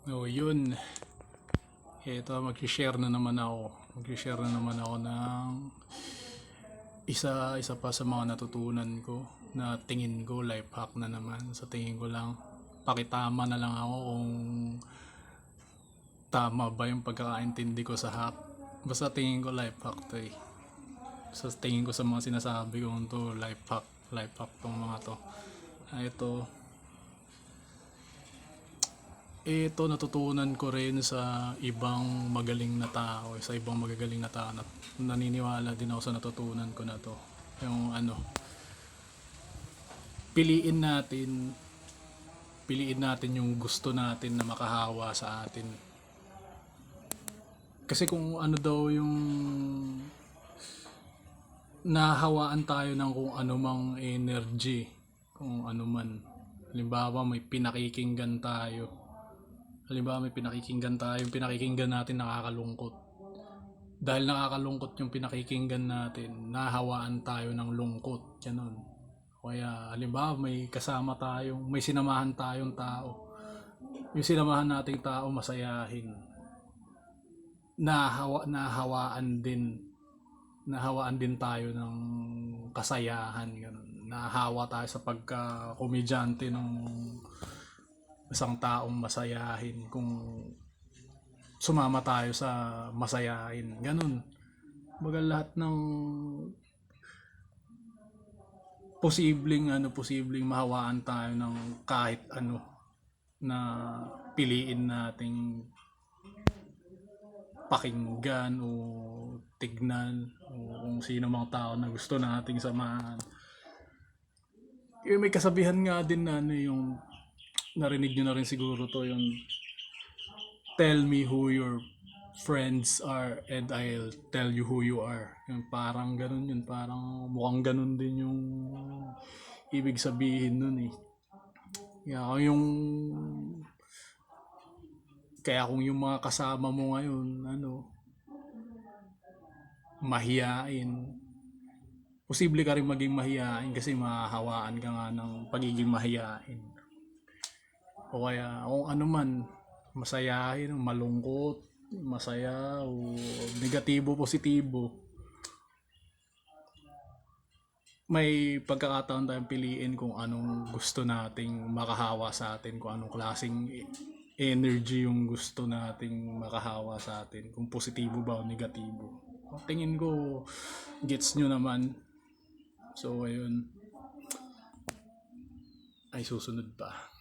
Oh, yun. Ito, mag-share na naman ako. Mag-share na naman ako ng isa pa sa mga natutunan ko na tingin ko life hack na naman. Sa tingin ko lang, pakitama na lang ako kung tama ba yung pagkakaintindi ko sa hack. Basta tingin ko life hack to eh. Sa tingin ko sa mga sinasabi ko to life hack tong mga to. Ito natutunan ko rin sa ibang magaling na tao, sa ibang magagaling na tao. Naniniwala din ako sa natutunan ko na to. Yung piliin natin, piliin natin yung gusto natin na makahawa sa atin. Kasi kung ano daw yung nahawaan tayo ng kung ano mang energy, kung ano man. Halimbawa may pinakikinggan tayo. Halimbawa may pinakikinggan tayo, yung pinakikinggan natin nakakalungkot. Dahil nakakalungkot yung pinakikinggan natin, nahawaan tayo ng lungkot. Ganun. Kaya halimbawa may kasama tayong, may sinamahan tayong tao. Yung sinamahan nating tao masayahin. Nahawaan din tayo ng kasayahan. Ganun. Nahawa tayo sa pagka-komedyante ng isang taong masayahin kung sumama tayo sa masayahin. Ganun. Baga lahat ng posibleng mahawaan tayo ng kahit ano na piliin nating pakinggan o tignan o kung sino mga tao na gusto nating samahan. May kasabihan nga din na yung narinig nyo na rin siguro to, yung tell me who your friends are and I'll tell you who you are. Yung parang ganun yun, parang mukhang ganun din yung ibig sabihin nun eh. Kaya kung yung mga kasama mo ngayon, mahiyain, posible ka rin maging mahiyain kasi mahahawaan ka nga ng pagiging mahiyain. O kaya kung ano man, masayahin, malungkot, masaya o negatibo, positibo, may pagkakataon tayong piliin kung anong gusto nating makahawa sa atin, kung anong klaseng energy yung gusto nating makahawa sa atin, kung positibo ba o negatibo. Tingin ko gets nyo naman. So ayun, ay susunod pa.